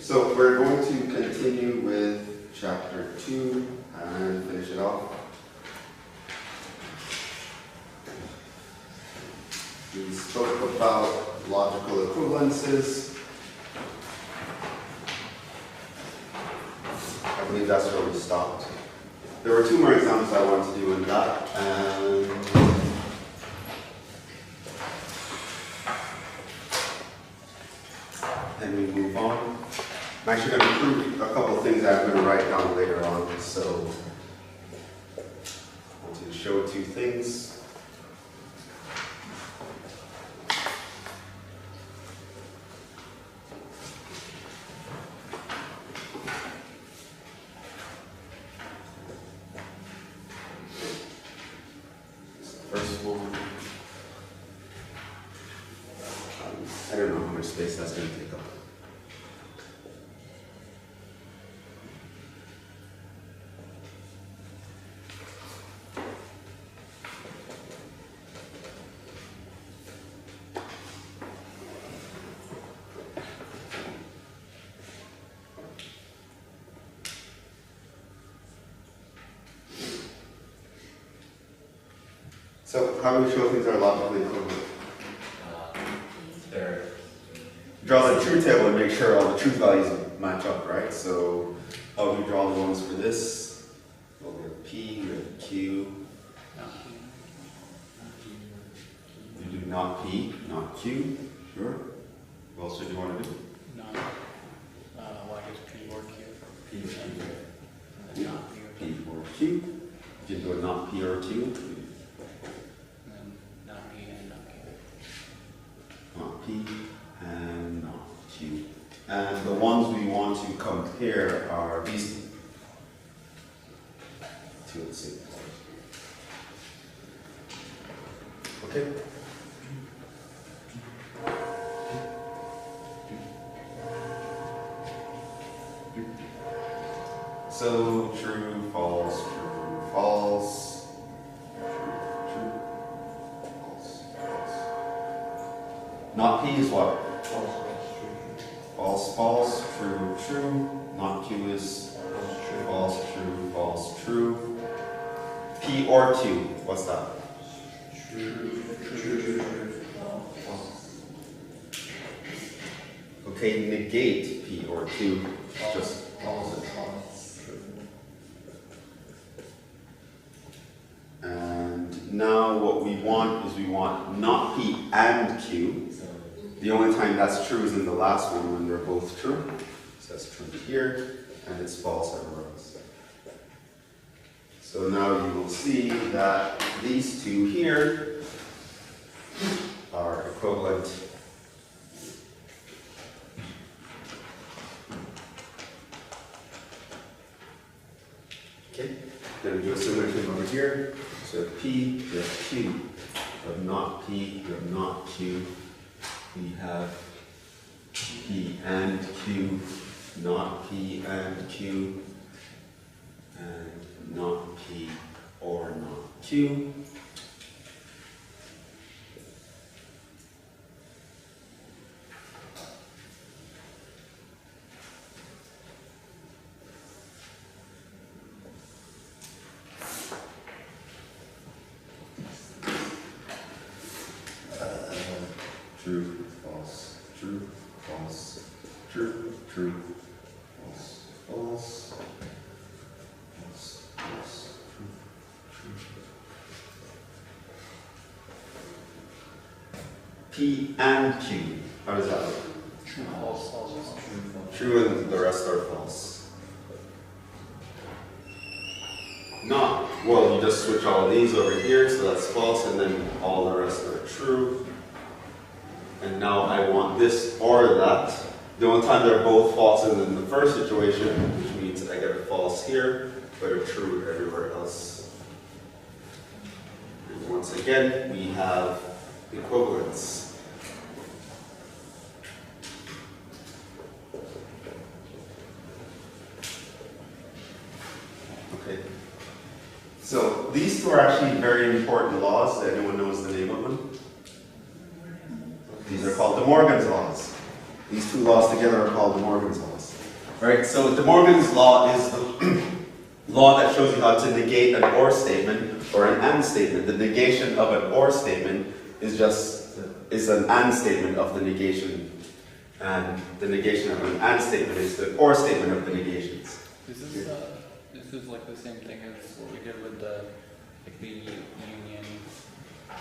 So we're going to continue with chapter 2 and finish it off. We spoke about logical equivalences. I believe that's where we stopped. There were 2 more examples I wanted to do in that, and then we move on. I'm actually going to prove a couple of things that I'm going to write down later on, so I want to show 2 things. First one, I don't know how much space that's going to take up. So how do we show things are logically equivalent? Draw the truth table and make sure all the truth values match up, right? So how do we draw the ones for this? Well, we have P, we have Q. We do not P, not Q. Sure. What else did you want to do? Not, what is P or Q? P or Q. And not P or Q. P or Q. If you do a not P or Q. Not P and not Q. Not P and not Q. And the ones we want to compare are these 2 at the same time. Okay? So true, false, true, false. True, false, false. Not P is what? False, false, true, true. Not Q is false, true, false, true. P or Q, what's that? True. Okay, negate P or Q, just false. And now what we want is we want not P and Q. The only time that's true is in the last one when they're both true. So that's true here, and it's false everywhere else. So now you will see that these 2 here are equivalent. Okay, then we do a similar thing over here. So P, we have Q. We have not P, we have not Q. We have P and Q, not P and Q, and not P or not Q. True, false, true, false, true, true, false, false, false, false, true, true. P and Q, how does that look? True, false, false, True and the rest are false. Not, well, you just switch all of these over here, so that's false, and then all the rest are true. And now I want this or that. The only time they're both false is in the first situation, which means I get a false here, but a true everywhere else. And once again, we have equivalence. Okay. So these 2 are actually very important laws. Anyone knows the name of them? These are called De Morgan's laws. These 2 laws together are called De Morgan's laws. Right? So De Morgan's law is the law that shows you how to negate an or statement or an and statement. The negation of an or statement is an and statement of the negation. And the negation of an and statement is the or statement of the negations. This is like the same thing as what we did with the union,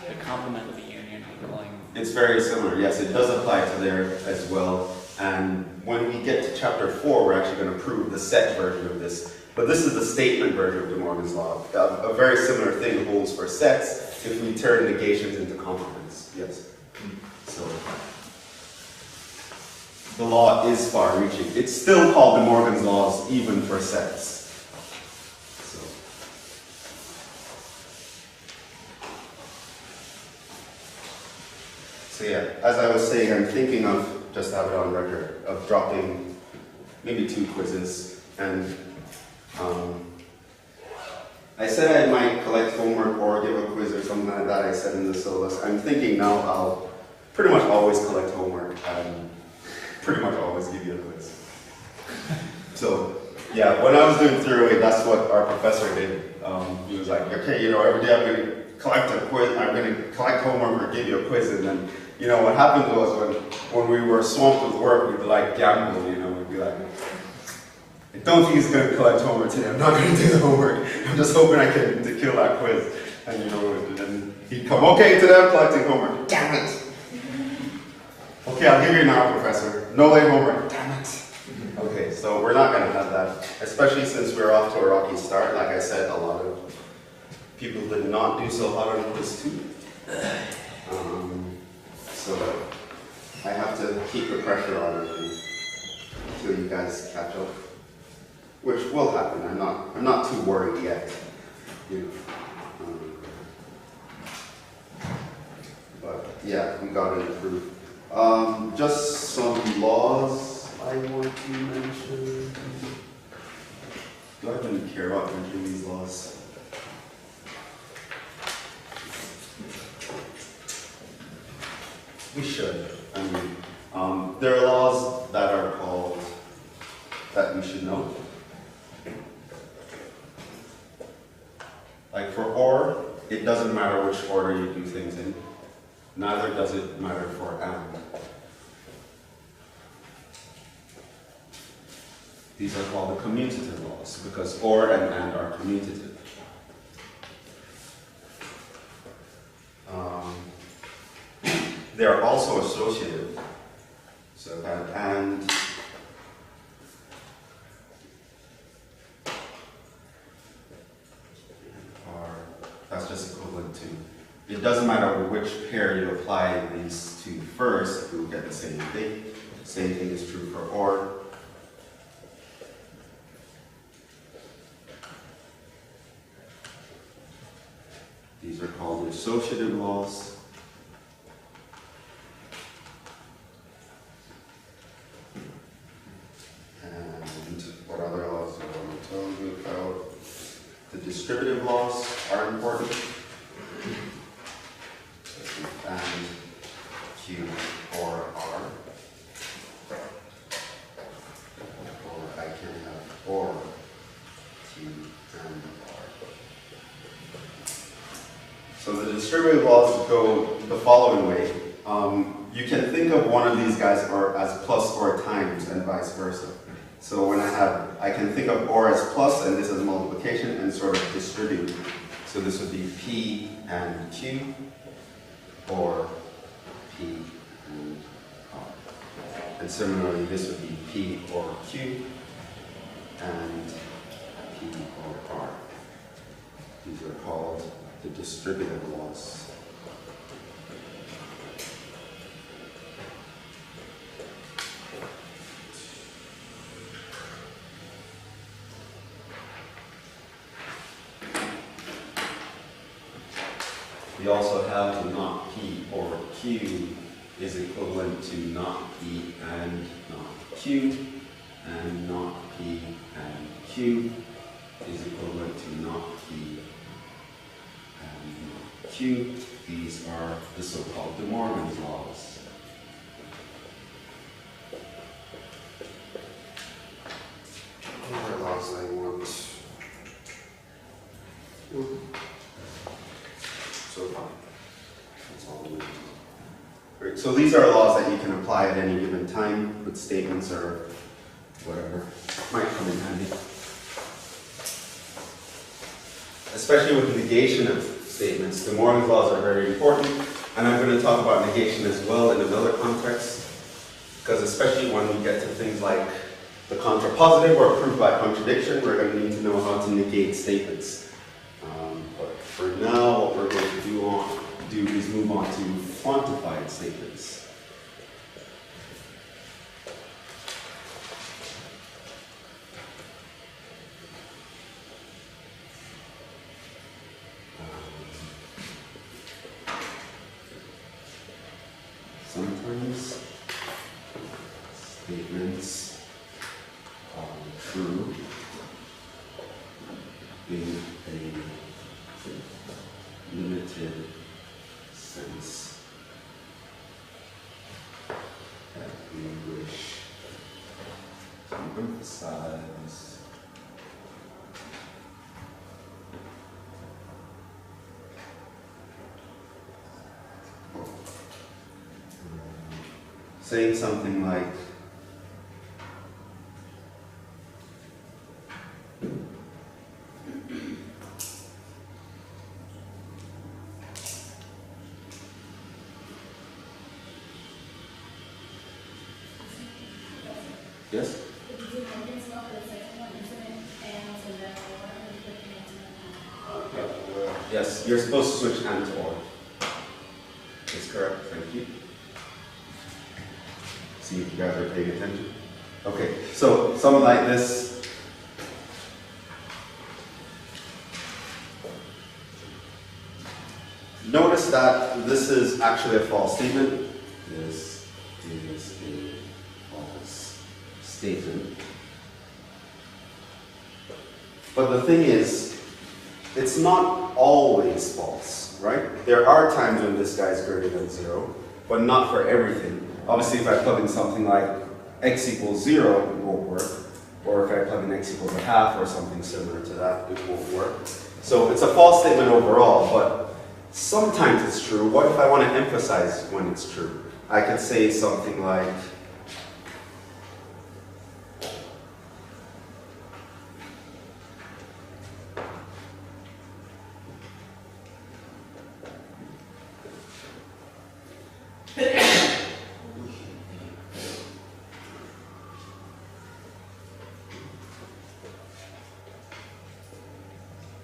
the complement of the union equaling. It's very similar, yes, it does apply to there as well. And when we get to chapter 4, we're actually going to prove the set version of this. But this is the statement version of De Morgan's law. A very similar thing holds for sets if we turn negations into complements. Yes. So the law is far-reaching. It's still called De Morgan's laws even for sets. So yeah, as I was saying, I'm thinking of, just to have it on record, of dropping maybe 2 quizzes. And I said I might collect homework or give a quiz or something like that. I said in the syllabus. I'm thinking now I'll pretty much always collect homework and pretty much always give you a quiz. So yeah, when I was doing theory, that's what our professor did. He was like, okay, every day I'm going to collect a quiz, I'm going to collect homework or give you a quiz, and then, what happened was when we were swamped with work, we'd like gamble, we'd be like, I don't think he's going to collect homework today, I'm not going to do the homework, I'm just hoping I can kill that quiz. And and he'd come, okay, today I'm collecting homework, damn it. Okay, I'll give you an hour, professor, no late homework, damn it. Okay, so we're not going to have that, especially since we're off to a rocky start. Like I said, a lot of people did not do so hot on quiz 2. So I have to keep the pressure on until you guys catch up, which will happen. I'm not too worried yet. But yeah, we got to improve. Just some laws I want to mention. Do I even care about mentioning these laws? We should. There are laws that are called, that you should know. Like for or, it doesn't matter which order you do things in. Neither does it matter for and. These are called the commutative laws because or and are commutative. They are also associative. So that and are, that's just equivalent to. It doesn't matter which pair you apply these to first, you'll get the same thing. Same thing is true for or. These are called associative laws. And what other laws do I want to tell you about? The distributive laws are important. And Q or R. Or I can have or Q and R. So the distributive laws go the following way. You can think of one of these guys as plus or times and vice versa. So when I can think of or as plus and this as multiplication and sort of distribute. So this would be P and Q or P and R. And similarly this would be P or Q and P or R. These are called the distributive laws. We also have the not P or Q is equivalent to not P and not Q, and not P and Q is equivalent to not P and not Q. These are the so-called De Morgan's laws. So these are laws that you can apply at any given time with statements or whatever. Might come in handy. Especially with negation of statements, De Morgan's laws are very important. And I'm going to talk about negation as well in another context. Because especially when we get to things like the contrapositive or proof by contradiction, we're going to need to know how to negate statements. But for now, what we're going to do is move on to quantified statements. Sometimes statements are true in a limited sense that we wish to emphasize saying something like yes? Yes, you're supposed to switch and to or. That's correct, thank you. See if you guys are paying attention. Okay, so something like this. Notice that this is actually a false statement. This is a false statement. But the thing is, it's not always false, right? There are times when this guy is greater than 0, but not for everything. Obviously, if I plug in something like x equals 0, it won't work. Or if I plug in x equals a half or something similar to that, it won't work. So it's a false statement overall, but sometimes it's true. What if I want to emphasize when it's true? I could say something like,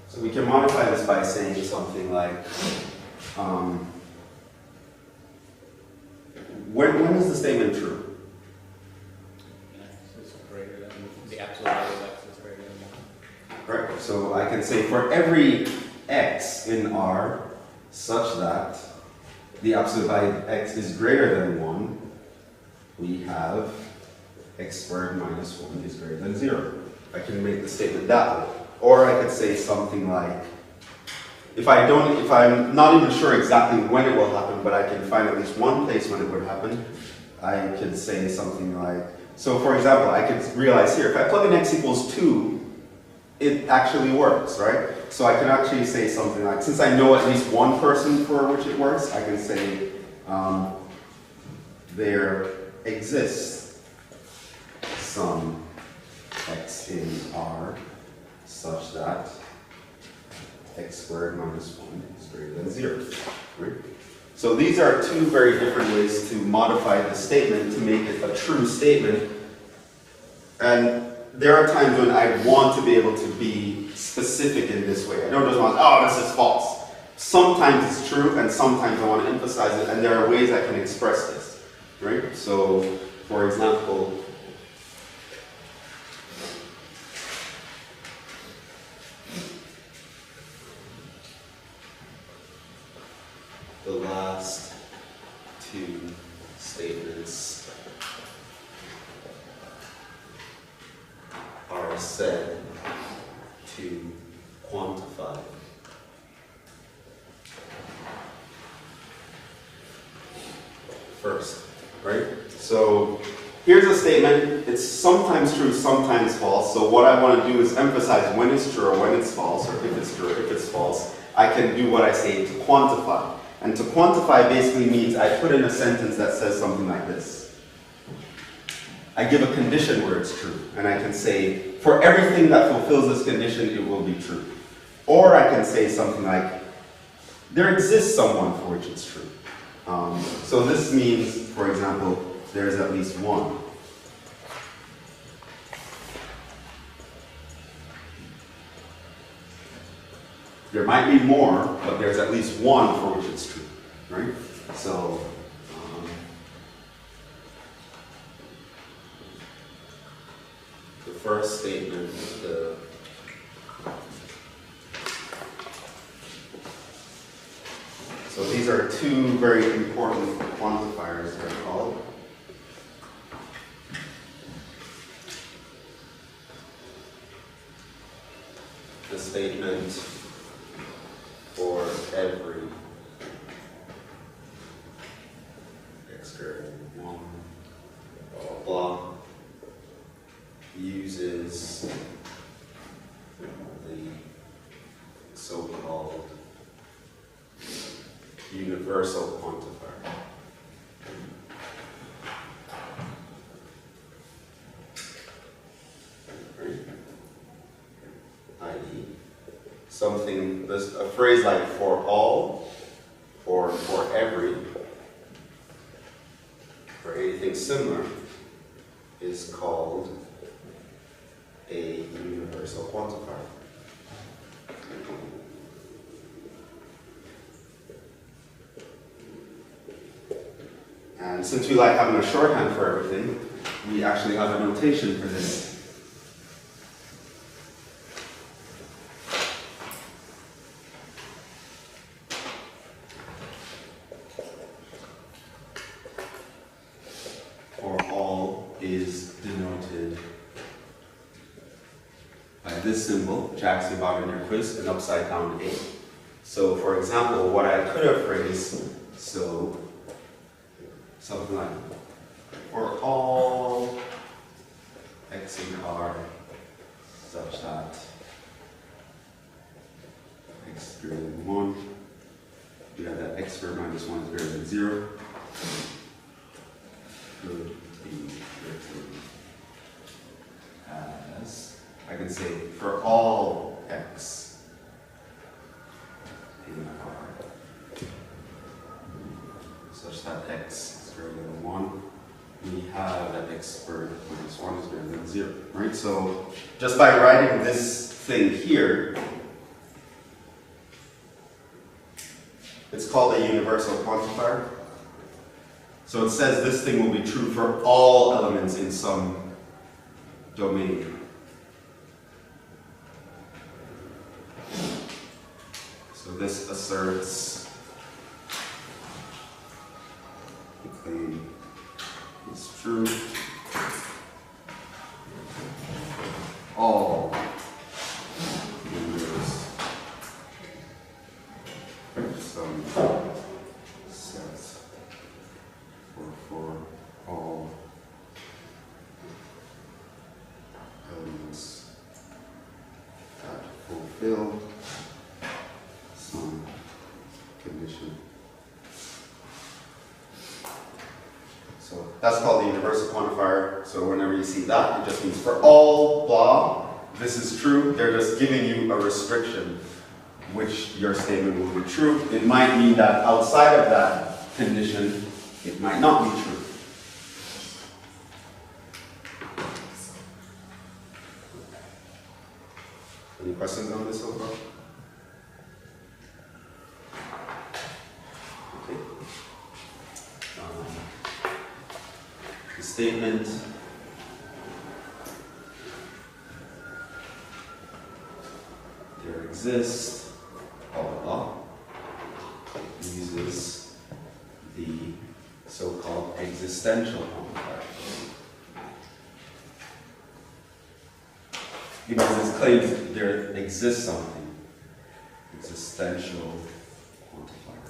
so we can modify this by saying something like, when is the statement true? X is greater than the absolute value of x is greater than 1. Right, so I can say for every x in R such that the absolute value of x is greater than 1, we have x squared minus 1 is greater than 0. I can make the statement that way. Or I could say something like, if I'm not even sure exactly when it will happen, but I can find at least one place when it would happen, I could say something like, so for example, I could realize here, if I plug in x equals 2, it actually works, right? So I can actually say something like, since I know at least one person for which it works, I can say, there exists some x in R such that x squared minus 1 is greater than 0. Right? So these are two very different ways to modify the statement to make it a true statement. And there are times when I want to be able to be specific in this way. I don't just want, oh, this is false. Sometimes it's true, and sometimes I want to emphasize it, and there are ways I can express this. Right? So, for example, the last two statements are said to quantify. First, right? So here's a statement. It's sometimes true, sometimes false. So what I want to do is emphasize when it's true or when it's false, or if it's true, if it's false. I can do what I say to quantify. And to quantify basically means I put in a sentence that says something like this. I give a condition where it's true, and I can say, for everything that fulfills this condition, it will be true. Or I can say something like, there exists someone for which it's true. So this means, for example, there is at least one. There might be more, but there's at least one for which it's true, right? So, the first statement, so these are two very important quantifiers, they're called. The statement for every x greater than 1, blah, blah, blah, uses the so-called universal quantifier. Right? I.e., something, there's a phrase like for all or for every, or anything similar, is called a universal quantifier. And since we like having a shorthand for everything, we actually have a notation for this. For all is denoted by this symbol, which I asked you about in your quiz, an upside down A. So for example, what I could have phrased, so something like, for all x in R such that x greater than 1, you have that x squared minus 1 is greater than 0, could be written as, I can say, for all x in R such that x greater than 1, we have that x squared minus 1 is greater than 0, right? So just by writing this thing here, it's called a universal quantifier. So it says this thing will be true for all elements in some domain. So this asserts the claim is true. All numbers some sets for all elements that fulfill some condition. So that's called the universal quantifier. So whenever you see that, it just means for all blah, this is true. They're just giving you a restriction which your statement will be true. It might mean that outside of that condition, it might not be true. Any questions on this so far? Okay. The statement there exists uses the so-called existential quantifier. Because it claims there exists something. Existential quantifier.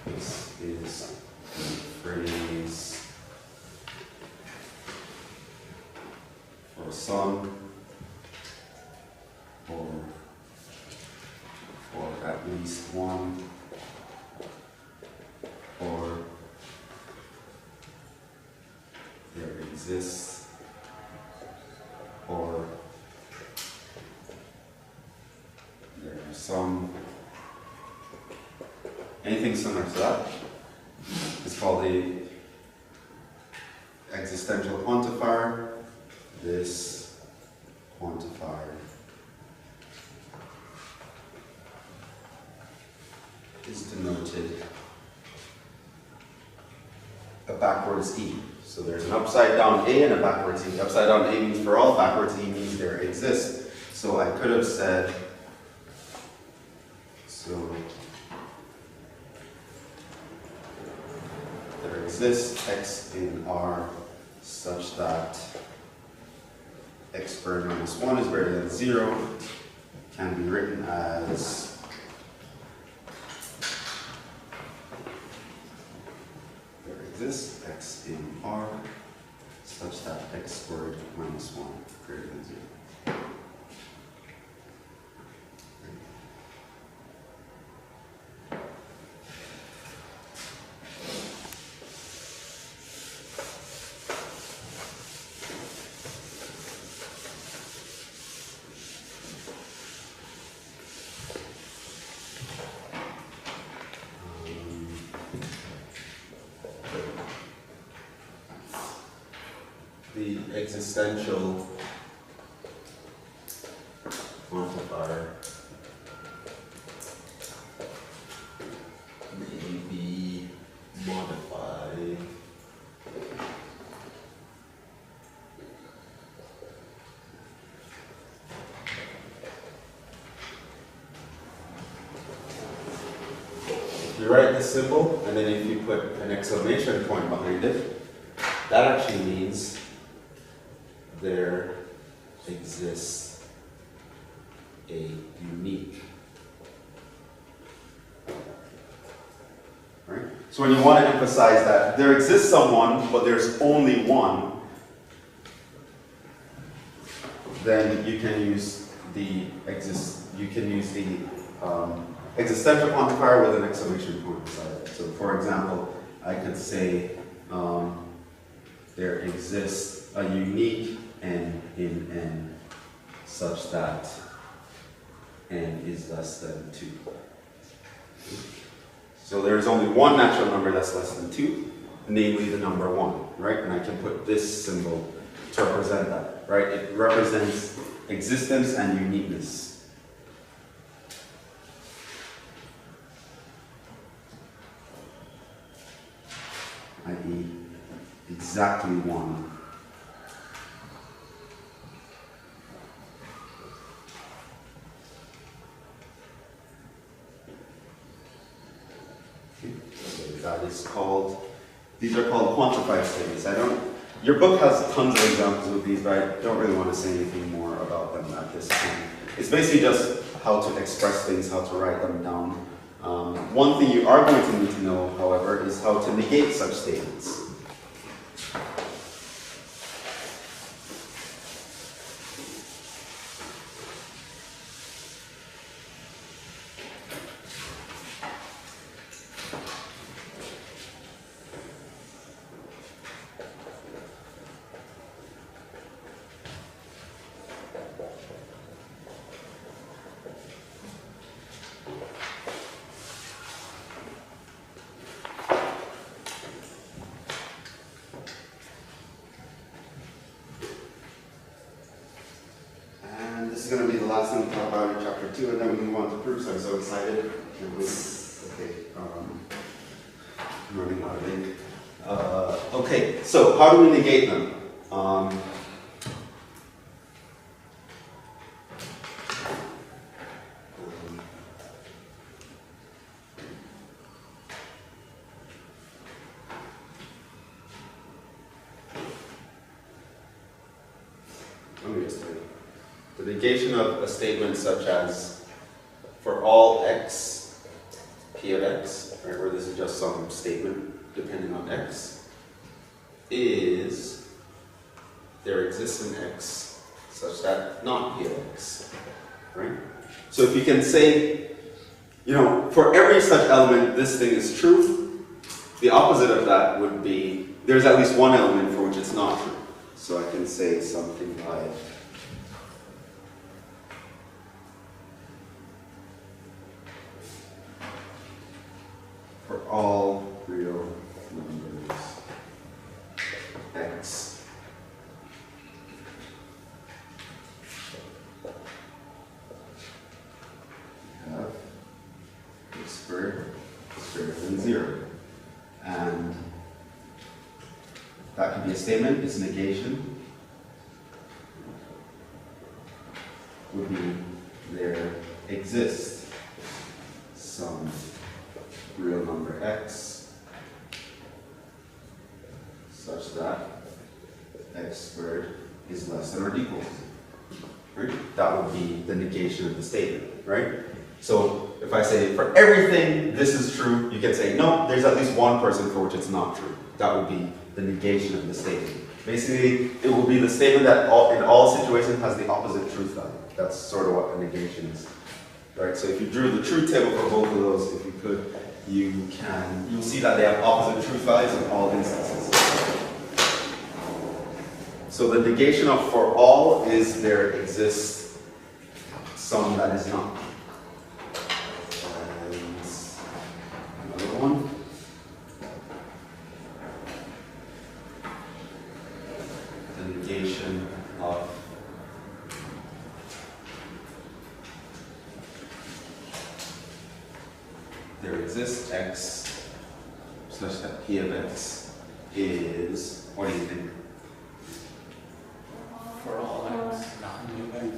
This is the phrase for some 1, or there exists, or there are some, anything similar to that is called a existential quantifier. This quantifier is denoted a backwards E. So there's an upside down A and a backwards E. Upside down A means for all, backwards E means there exists. So I could have said, so there exists X in R such that X squared minus 1 is greater than 0, can be written as there exists X in R such that X squared minus 1 greater than 0. The existential quantifier may be modified if you write this symbol and then if you put an exclamation point behind it, that actually means there exists a unique. Right? So when you want to emphasize that there exists someone, but there's only one, then you can use the existential quantifier with an exclamation point beside it. So for example, I could say there exists a unique n in n such that n is less than 2. So there's only one natural number that's less than 2, namely the number 1, right? And I can put this symbol to represent that, right? It represents existence and uniqueness. I.e., exactly 1. That is called, these are called quantified statements. Your book has tons of examples of these, but I don't really want to say anything more about them at this point. It's basically just how to express things, how to write them down. One thing you are going to need to know, however, is how to negate such statements. This is going to be the last thing to talk about in chapter 2, and then we move on to proofs. I'm so excited. Okay, I'm running out of ink. Okay, so how do we negate them? Let me just tell you. The negation of a statement such as, for all x, p of x, right, where this is just some statement depending on x, is there exists an x such that not p of x, right? So if you can say you know, for every such element, this thing is true. The opposite of that would be, there's at least one element for which it's not true. So I can say something like, for all real numbers x, we have x squared is greater than 0. And that could be a statement, its negation would be there exists some real number x such that x squared is less than or equal. Right? That would be the negation of the statement, right? So if I say for everything this is true, you can say no, there's at least one person for which it's not true. That would be the negation of the statement. Basically, it will be the statement that in all situations has the opposite truth value. That's sort of what a negation is. Right? So if you drew the truth table for both of those, if you could, you'll see that they have opposite truth values in all instances. So the negation of for all is there exists some that is not. And another one. The negation of there exists x such that p of x is, what do you think? For all x, not p of x.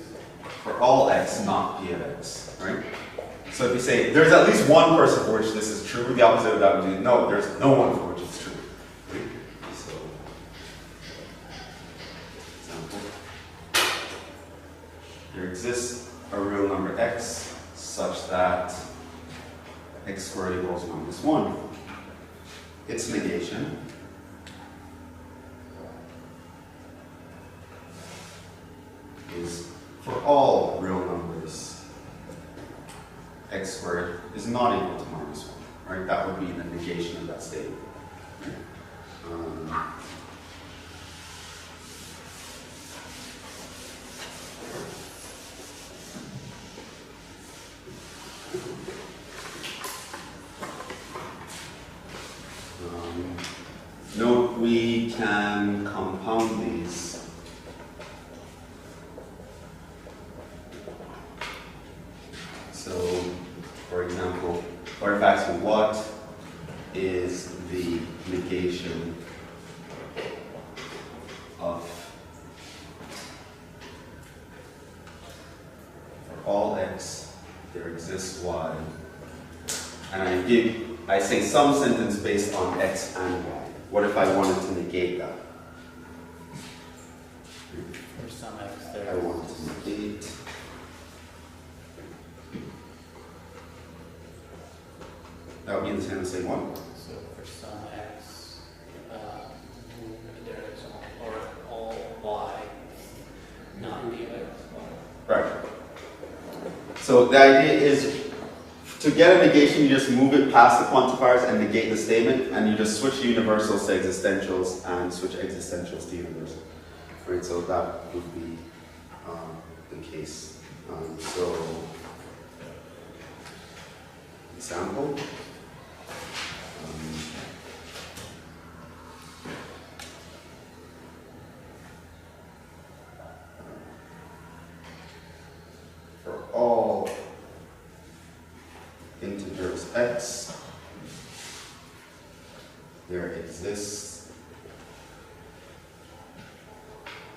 For all x, not p of x, right? So if you say there's at least one person for which this is true, the opposite of that would be no, there's no one for which it's true. Right? So, example. There exists a real number x such that x squared equals -1. Its negation is for all real numbers x squared is not equal to -1. Right? That would be the negation of that statement. Note we can compound these. So, for example, or if asking what is the negation of for all x there exists y, and I say some sentence based on x and y. What if I wanted to negate that? For some x there. I want to negate. That would be the same one. So for some x, there is all y, not p of x. Right. So the idea is to get a negation, you just move it past the quantifiers and negate the statement, and you just switch universals to existentials and switch existentials to universal. Right, so that would be the case. So, example. For all integers x, there exists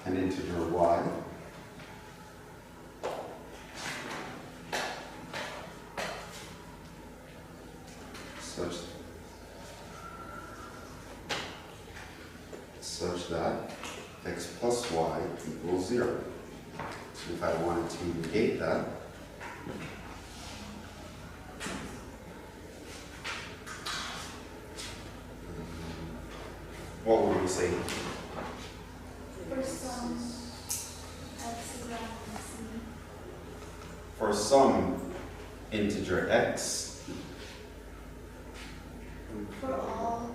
an integer y such that x plus y equals 0. So if I wanted to negate that, what would we say? For some x is equal to c. For some integer x For all,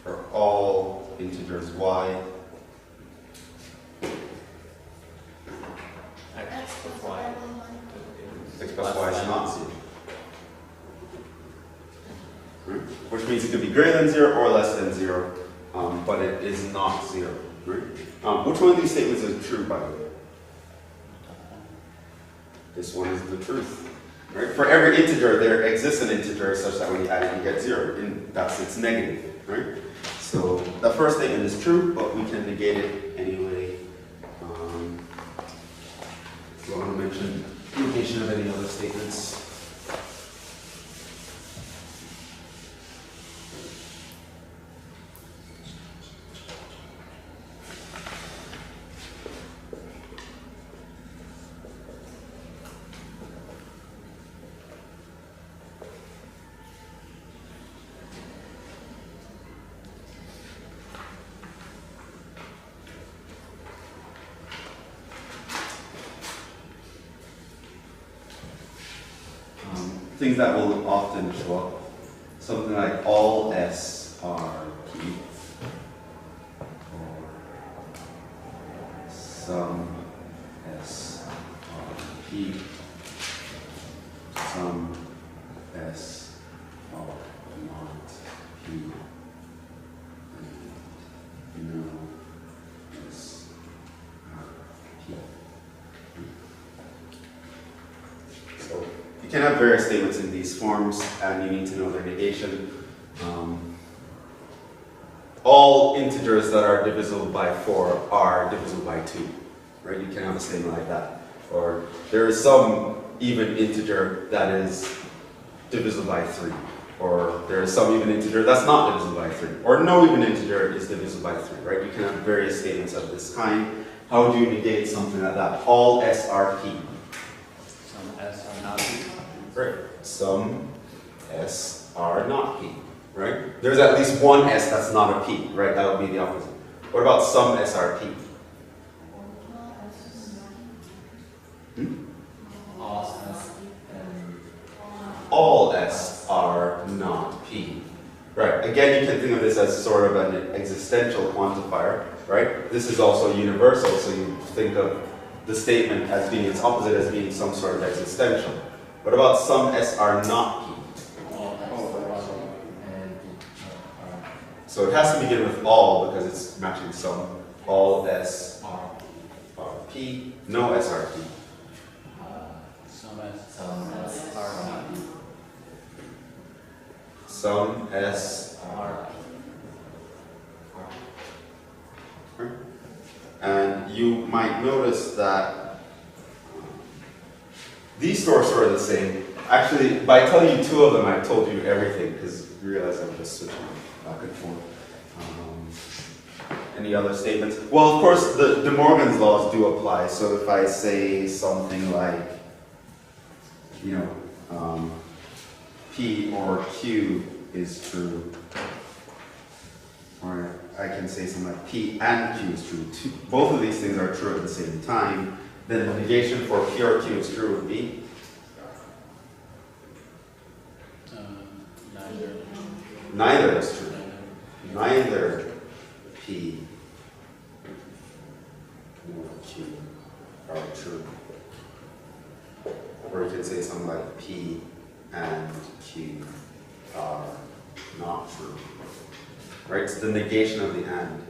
for all integers y X plus Y. x plus y is not 0. Right? Which means it could be greater than 0 or less than 0, but it is not 0. Right? Which one of these statements is true, by the way? This one is the truth. Right? For every integer, there exists an integer such that when you add it, you get 0, and that's its negative. Right? So the first statement is true, but we can negate it anyway. Do I want to mention negation of any other statements? Things that will often show up, something like all S are P, or some S are P, some S are not P, and no S are P. So you can have various statements in these forms, and you need to know their negation. All integers that are divisible by 4 are divisible by 2. Right? You can have a statement like that. Or there is some even integer that is divisible by 3. Or there is some even integer that's not divisible by 3. Or no even integer is divisible by 3. Right? You can have various statements of this kind. How would you negate something like that? All S are P. Some S are not P. Right. Some S are not P, right? There's at least one S that's not a P, right? That would be the opposite. What about some S are P? All S are not P. Right. Again, you can think of this as sort of an existential quantifier, right? This is also universal, so you think of the statement as being its opposite as being some sort of existential. What about some S are not P? So it has to begin with all because it's matching some. All S are P. No S are P. Some S are not P. Some S Are P. and you might notice that these two are sort of the same. Actually, by telling you two of them, I've told you everything because you realize I'm just switching back and forth. Any other statements? Well, of course, the De Morgan's laws do apply. So if I say something like, you know, P or Q is true, or I can say something like P and Q is true. Both of these things are true at the same time. Then the negation for P or Q is true would be? Neither. Neither is true. Neither P nor Q are true. Or you could say something like P and Q are not true. Right? It's the negation of the and.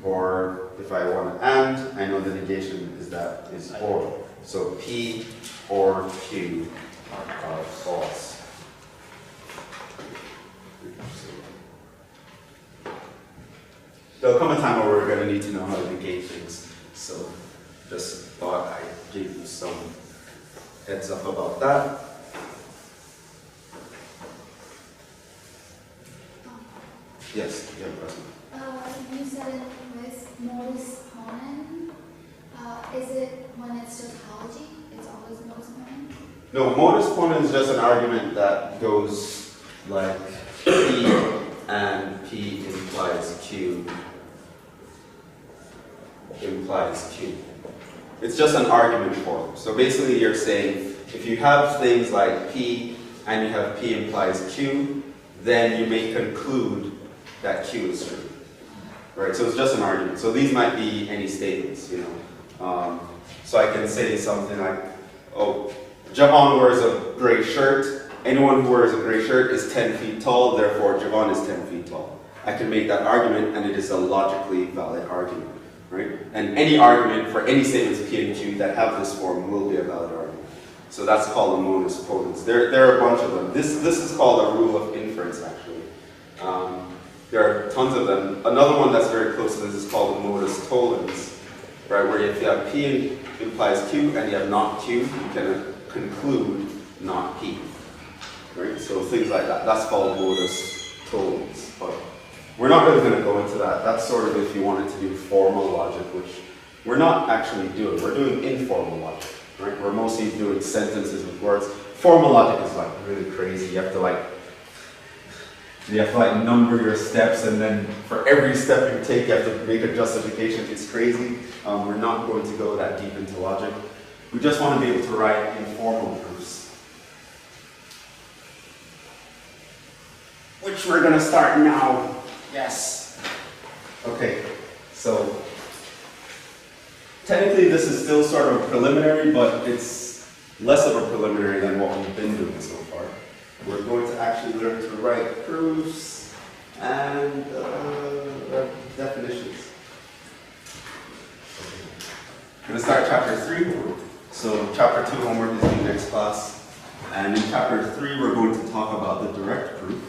Or if I want to and, I know the negation is that is or. So P or Q are false. There'll come a time where we're going to need to know how to negate things. So just thought I'd give you some heads up about that. Yes, you have a question. You said it with modus ponens. Is it when it's tautology? It's always modus ponens? No, modus ponens is just an argument that goes like P and P implies Q implies Q. It's just an argument form. So basically you're saying, if you have things like P, and you have P implies Q, then you may conclude that Q is true. Right, so it's just an argument. So these might be any statements, you know. So I can say something like, oh, Jhevon wears a gray shirt. Anyone who wears a gray shirt is 10 feet tall, therefore Jhevon is 10 feet tall. I can make that argument, and it is a logically valid argument, right? And any argument for any statements P and Q that have this form will be a valid argument. So that's called a modus ponens. There are a bunch of them. This is called a rule of inference, actually. There are tons of them. Another one that's very close to this is called a modus tollens, right? Where if you have P implies Q and you have not Q, you can conclude not P, right? So things like that. That's called modus tollens. But we're not really going to go into that. That's sort of if you wanted to do formal logic, which we're not actually doing. We're doing informal logic, right? We're mostly doing sentences with words. Formal logic is like really crazy. You have to like number your steps, and then for every step you take, you have to make a justification. It's crazy. We're not going to go that deep into logic. We just want to be able to write informal proofs, which we're going to start now. Yes. Okay, so technically this is still sort of a preliminary, but it's less of a preliminary than what we've been doing so far. We're going to actually learn to write proofs and definitions. I'm going to start chapter 3. So chapter 2 homework is due next class. And in chapter 3 we're going to talk about the direct proof.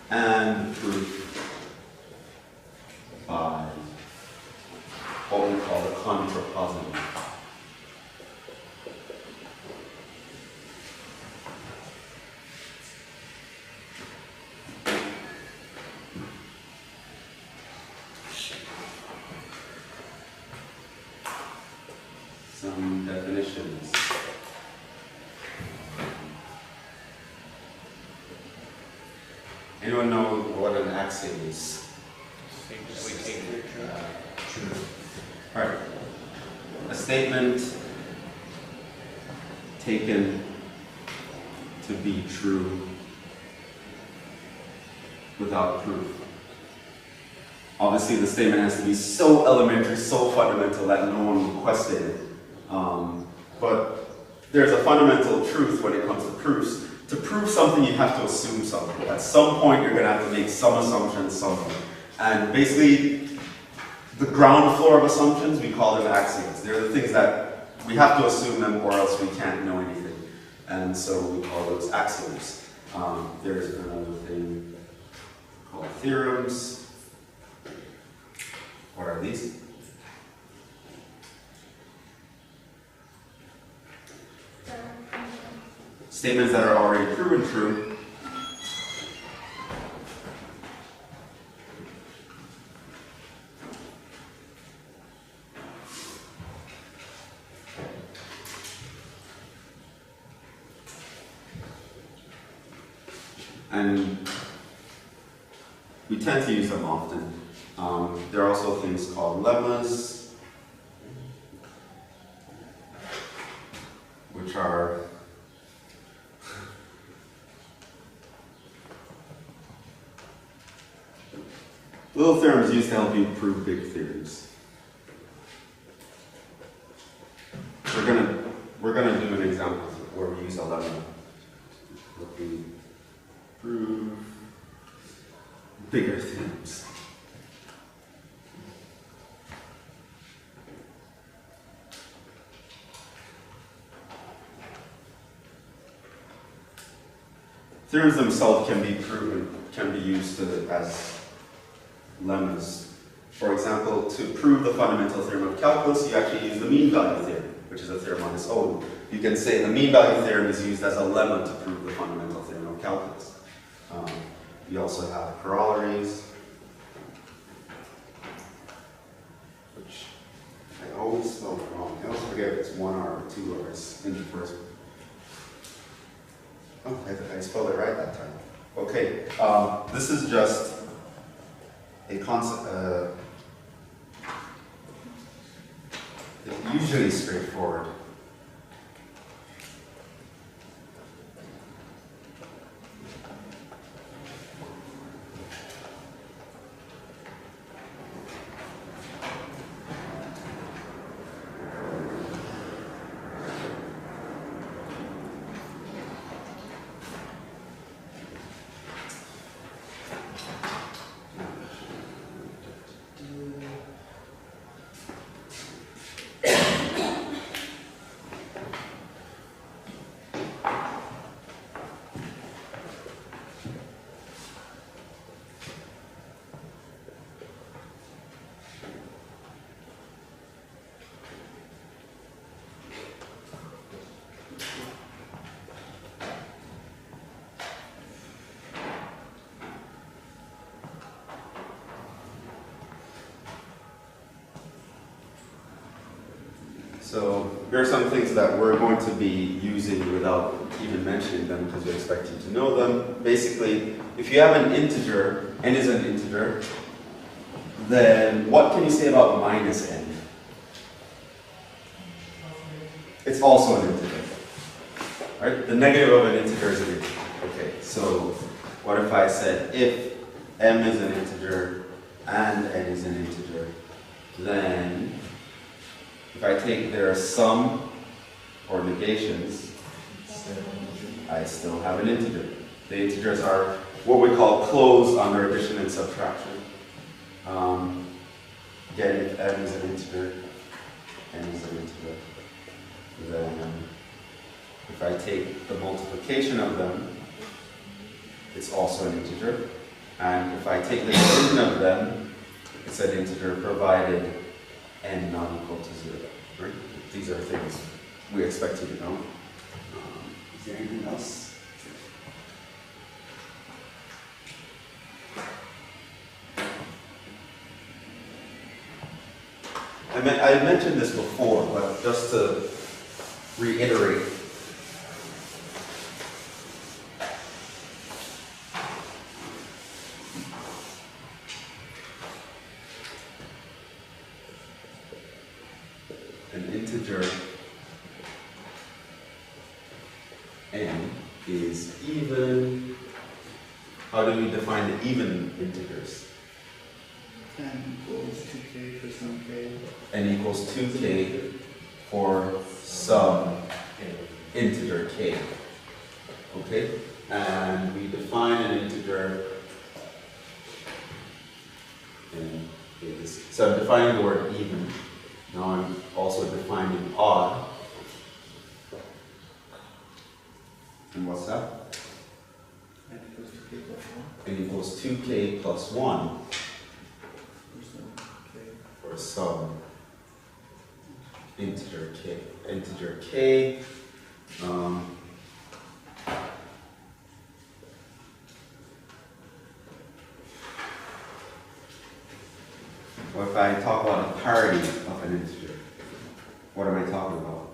And proof by what we call the contrapositive. Some definitions. Anyone know what an axiom is? Alright. A statement taken to be true without proof. Obviously the statement has to be so elementary, so fundamental that no one will question it. But there's a fundamental truth when it comes to proofs. To prove something, you have to assume something. At some point, you're going to have to make some assumptions somewhere. And basically, the ground floor of assumptions, we call them axioms. They're the things that we have to assume them or else we can't know anything. And so we call those axioms. There's another thing called theorems. What are these? Statements that are already proven true. And we tend to use them often. There are also things called lemmas, which are little theorems used to help you prove big theories. We're gonna do an example where we use a lemma. We prove bigger theorems. Theorems themselves can be proven, can be used as lemmas. For example, to prove the fundamental theorem of calculus, you actually use the mean value theorem, which is a theorem on its own. You can say the mean value theorem is used as a lemma to prove the fundamental theorem of calculus. We also have corollaries, which I always spell wrong. I always forget if it's 1 R or 2 R's in the first one. Oh, I spelled it right that time. Okay, this is just a concept, It's usually straightforward. So there are some things that we're going to be using without even mentioning them because we expect you to know them. Basically, if you have an integer, n is an integer, then what can you say about minus n? It's also an integer. Right? The negative of an integer is an integer. Okay, so what if I said if m is an integer and n is an integer, then if I take their sum or negations, I still have an integer. The integers are what we call closed under addition and subtraction. Again, if m is an integer, n is an integer, then if I take the multiplication of them, it's also an integer. And if I take the division of them, it's an integer provided n not equal to 0. Right? These are things we expect you to know. Is there anything else? I mentioned this before, but just to reiterate. An integer n is even. How do we define the even integers? N equals 2k for some k. N equals 2k for some integer k. Okay? And we define an integer in is. So I'm defining the word even. Now I'm also defining odd. And what's that? N equals 2k plus 1. For some integer k. Integer k. Or if I talk about a parity of an integer, what am I talking about?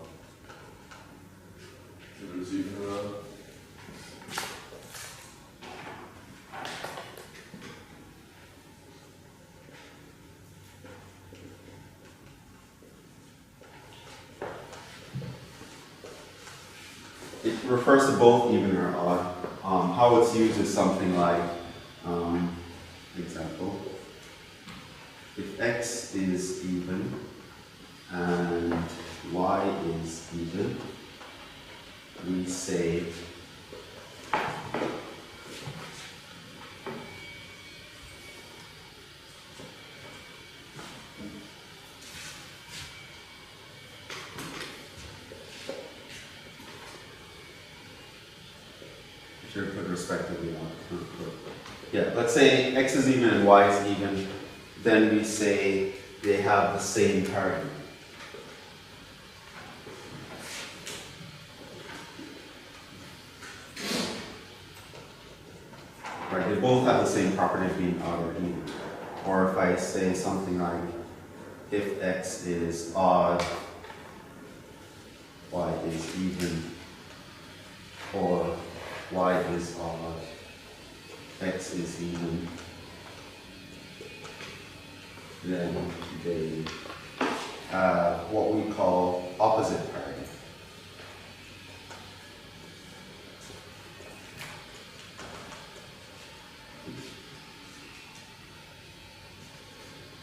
It refers to both even or odd. How it's used is something like, example, if x is even and y is even, we say should put respectively on. Yeah, let's say x is even and y is even, then we say they have the same parity. Right, they both have the same property of being odd or even. Or if I say something like, if x is odd, y is even, or y is odd, x is even, then they what we call opposite parity.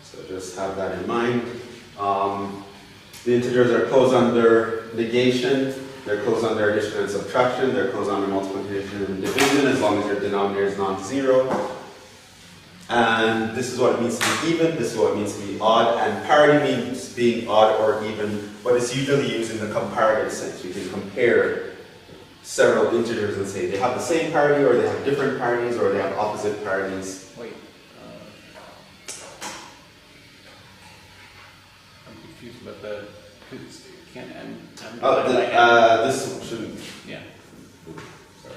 So just have that in mind. The integers are closed under negation, they're closed under addition and subtraction, they're closed under multiplication and division as long as your denominator is non-zero. And this is what it means to be even, this is what it means to be odd, and parity means being odd or even, but it's usually used in the comparative sense. You can compare several integers and say they have the same parity, or they have different parities, or they have opposite parities. Wait. I'm confused about that. Because it can't end. This shouldn't. Yeah. Sorry.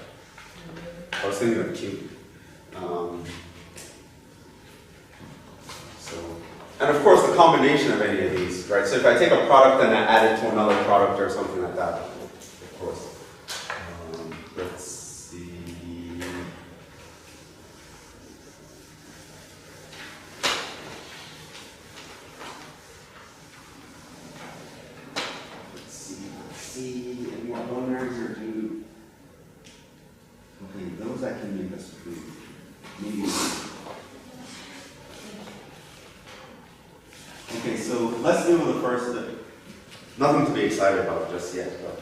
I was thinking of cube. And of course, the combination of any of these, right? So if I take a product and I add it to another product or something like that, of course. Let's see. Let's see. Any more boners or do? Okay, those I can make us prove. Maybe. Okay, so let's do the first. Nothing to be excited about just yet, but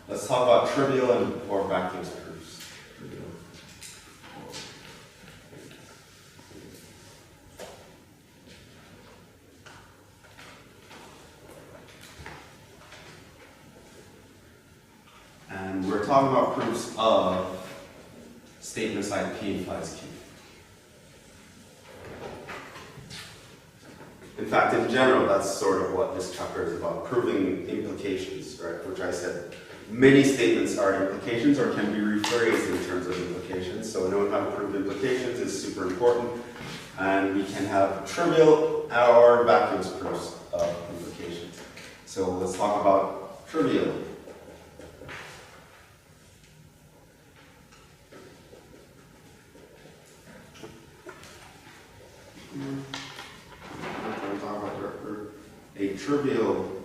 let's talk about trivial or vacuum proofs. And we're talking about proofs of statements like P implies Q. In fact, in general, that's sort of what this chapter is about, proving implications, right? Which I said, many statements are implications or can be rephrased in terms of implications. So knowing how to prove implications is super important. And we can have trivial or vacuum proofs of implications. So let's talk about trivial. A trivial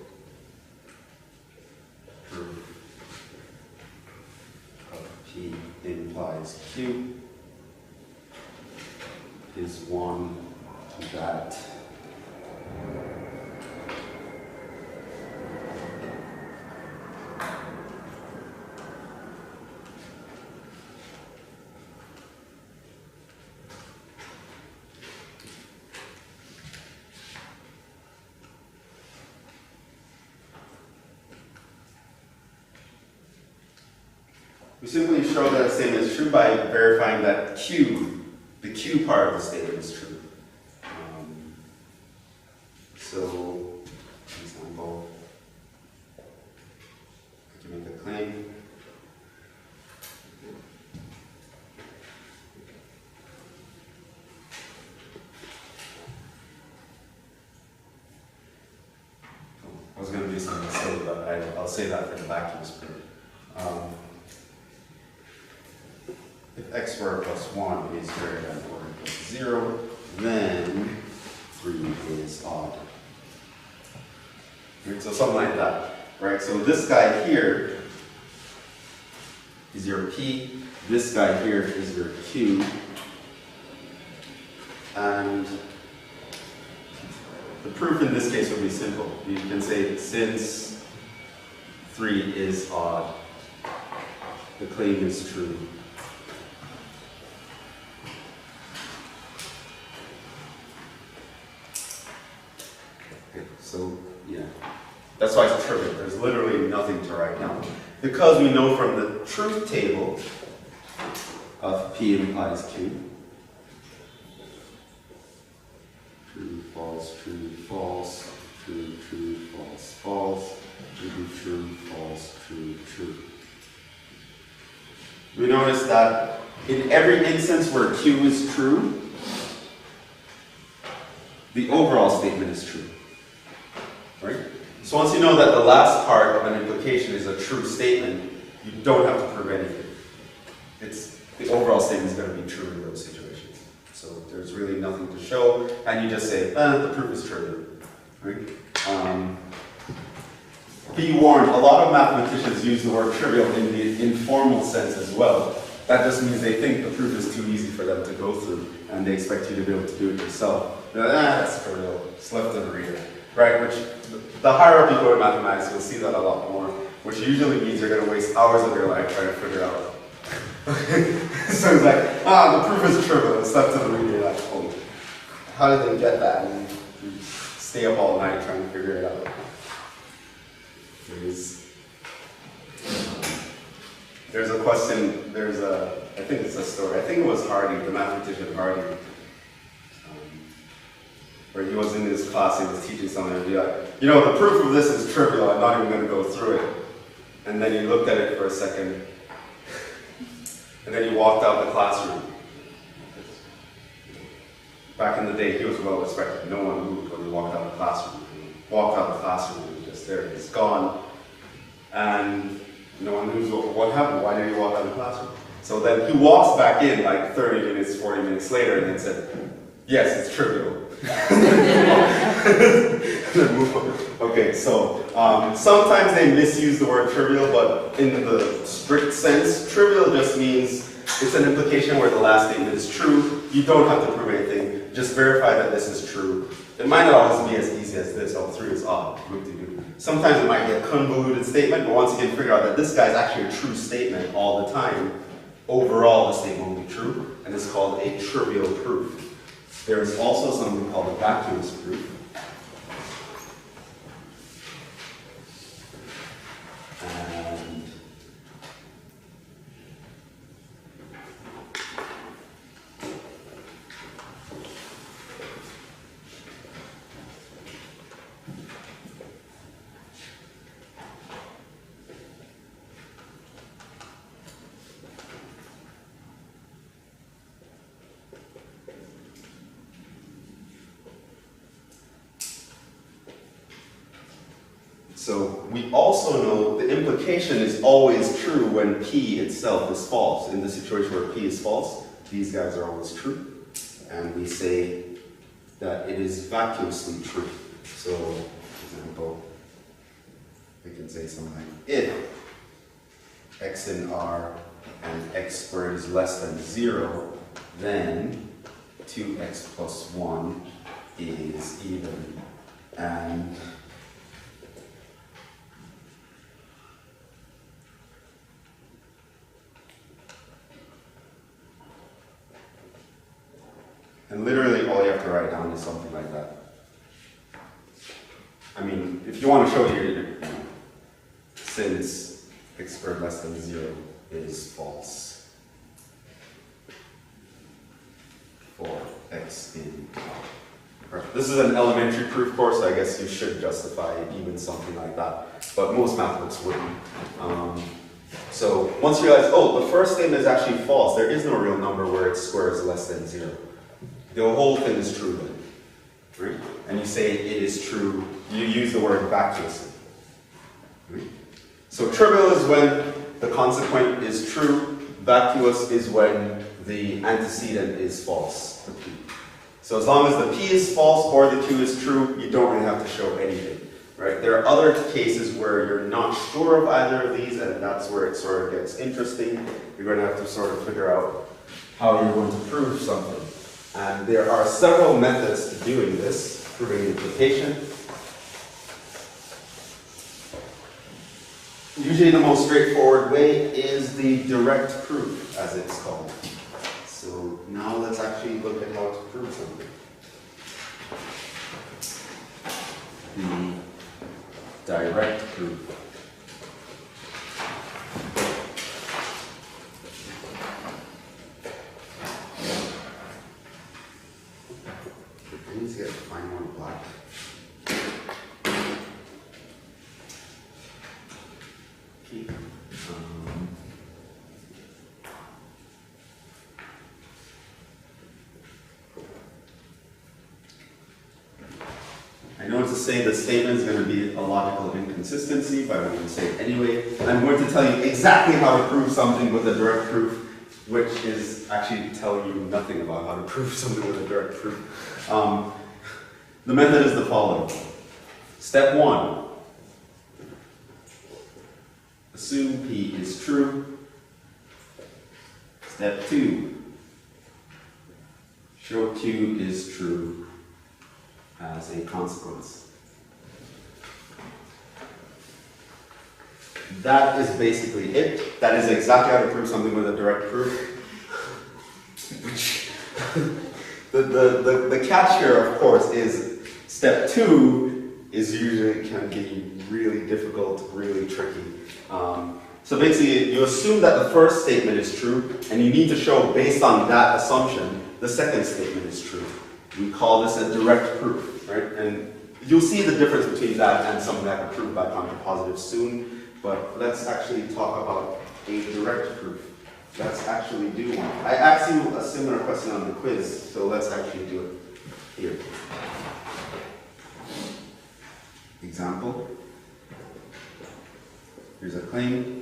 proof of P implies Q is one that we simply show that the statement is true by verifying that Q, the Q part of the statement is true. So, for example, I can make a claim. I was going to do something silly, but I'll say that for the vacuum proof. If x squared plus 1 is greater than or equal to 0, then 3 is odd. Right, so something like that. Right? So this guy here is your P, this guy here is your Q, and the proof in this case would be simple. You can say since 3 is odd, the claim is true. So, yeah, that's why it's trivial. There's literally nothing to write down. Because we know from the truth table of P implies Q, true, false, true, false, true, true, false, false, true, true, false, true, true. We notice that in every instance where Q is true, the overall statement is true. Right? So once you know that the last part of an implication is a true statement, you don't have to prove anything. The overall statement is going to be true in those situations. So So there's really nothing to show, and you just say, the proof is trivial. Right? Be warned, a lot of mathematicians use the word trivial in the informal sense as well. That just means they think the proof is too easy for them to go through, and they expect you to be able to do it yourself. That's trivial, it's left to the reader. Right, which, the higher up you go in mathematics, you'll see that a lot more, which usually means you're going to waste hours of your life trying to figure it out. So it's like, the proof is trivial, it's left to the reader. You're like, oh, how did they get that? And you stay up all night trying to figure it out. There's a question, I think it's a story, I think it was Hardy, the mathematician Hardy, where he was in his class, he was teaching something, and he'd be like, you know, the proof of this is trivial, I'm not even going to go through it. And then he looked at it for a second, and then he walked out the classroom. Back in the day, he was well respected. No one moved when he walked out the classroom. He walked out the classroom, and he was just there, he's gone. And no one knows what happened, why did he walk out of the classroom? So then he walks back in like 30 minutes, 40 minutes later, and then said, yes, it's trivial. Okay, so sometimes they misuse the word trivial, but in the strict sense, trivial just means it's an implication where the last statement is true. You don't have to prove anything, just verify that this is true. It might not always be as easy as this, all three is odd. Sometimes it might be a convoluted statement, but once you can figure out that this guy is actually a true statement all the time, overall the statement will be true, and it's called a trivial proof. There is also something called a vacuous proof. And so we also know the implication is always true when P itself is false. In the situation where P is false, these guys are always true. And we say that it is vacuously true. So, for example, we can say something like, if x in R and x squared is less than 0, then 2x plus 1 is even. And literally all you have to write down is something like that. I mean, if you want to show here, since x squared less than 0 is false for x in R. This is an elementary proof course, so I guess you should justify even something like that. But most math books wouldn't. So once you realize, oh, the first statement is actually false, there is no real number where x squared is less than 0. The whole thing is true then, right? And you say it is true, you use the word vacuously. Right? So trivial is when the consequent is true, vacuous is when the antecedent is false, the P. So as long as the P is false or the Q is true, you don't really have to show anything, right? There are other cases where you're not sure of either of these, and that's where it sort of gets interesting. You're going to have to sort of figure out how you're going to prove something. And there are several methods to doing this, proving implication. Usually the most straightforward way is the direct proof, as it's called. So now let's actually look at how to prove something. The direct proof. I need to get fine one black. Okay. I know it's to say the statement is going to be a logical inconsistency, but I'm going to say it anyway. I'm going to tell you exactly how to prove something with a direct proof which is actually telling you nothing about how to prove something with a direct proof. The method is the following. Step 1. Assume P is true. Step 2. Show Q is true as a consequence. That is basically it. That is exactly how to prove something with a direct proof. The catch here, of course, is step 2 is usually can be really difficult, really tricky. So basically, you assume that the first statement is true, and you need to show, based on that assumption, the second statement is true. We call this a direct proof, right? And you'll see the difference between that and something I can prove by contrapositive soon, but let's actually talk about a direct proof. Let's actually do one. I asked you a similar question on the quiz, so let's actually do it here. Example. Here's a claim.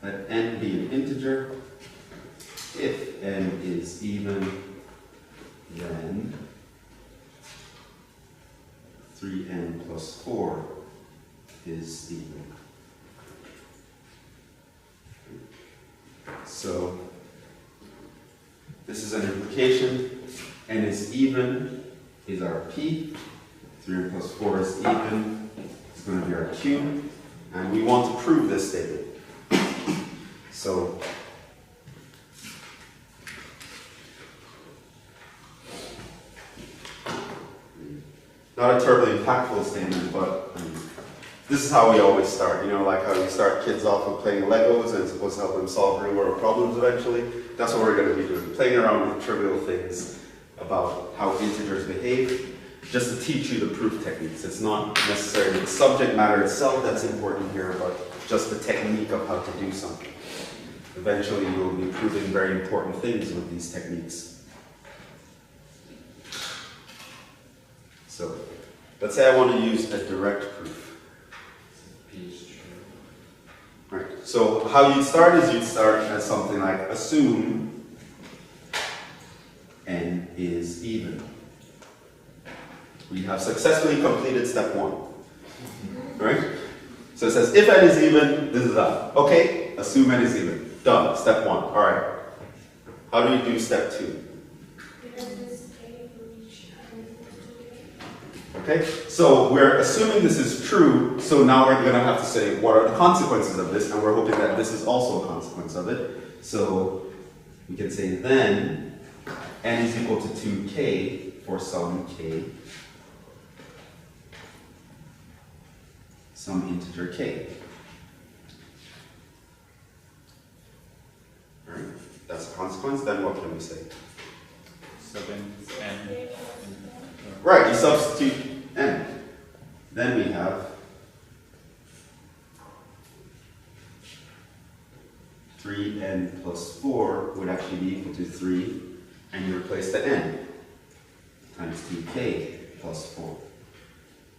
Let n be an integer. If n is even, then 3n plus 4 is even. So this is an implication. N is even is our P. 3n plus 4 is even. It's going to be our Q. And we want to prove this statement. So not a terribly impactful statement, but this is how we always start. You know, like how you start kids off with playing Legos and it's supposed to help them solve real world problems eventually. That's what we're going to be doing, playing around with trivial things about how integers behave, just to teach you the proof techniques. It's not necessarily the subject matter itself that's important here, but just the technique of how to do something. Eventually you will be proving very important things with these techniques. So, let's say I want to use a direct proof. Right. So how you'd start is you'd start as something like assume n is even. We have successfully completed step 1. Right? So it says if n is even, this is that. Okay, assume n is even. Done. Step 1. Alright. How do you do step 2? Okay, so we're assuming this is true, so now we're going to have to say what are the consequences of this, and we're hoping that this is also a consequence of it. So we can say then n is equal to 2k for some k, some integer k. Alright, that's a consequence. Then what can we say? Sub n. Right, you substitute n. Then we have 3n plus 4 would actually be equal to 3, and you replace the n times 2k plus 4.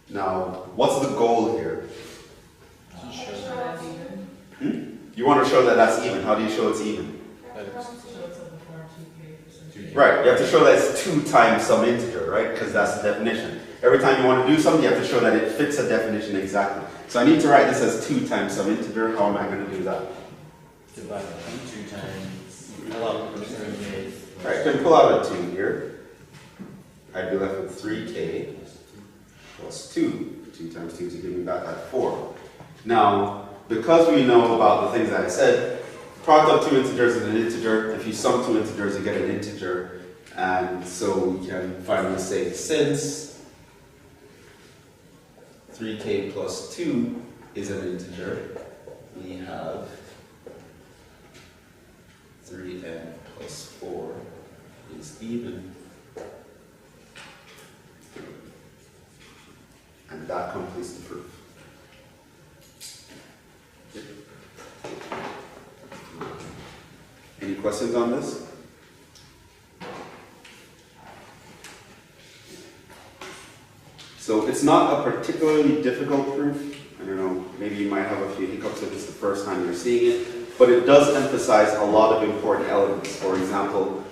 Now, what's the goal here? You want to show that that's even. How do you show it's even? Right, you have to show that it's 2 times some integer, right? Because that's the definition. Every time you want to do something, you have to show that it fits a definition exactly. So I need to write this as 2 times some integer. How am I going to do that? Divide by 2 times. Pull out the 3k. Right, I can pull out a 2 here. I'd be left with 3k plus 2. 2 times 2 to give me back that 4. Now, because we know about the things that I said, product of 2 integers is an integer. If you sum 2 integers, you get an integer. And so we can finally say, since 3k plus 2 is an integer, we have 3n plus 4 is even. And that completes the proof. Any questions on this? So it's not a particularly difficult proof. I don't know, maybe you might have a few hiccups if it's the first time you're seeing it, but it does emphasize a lot of important elements. For example,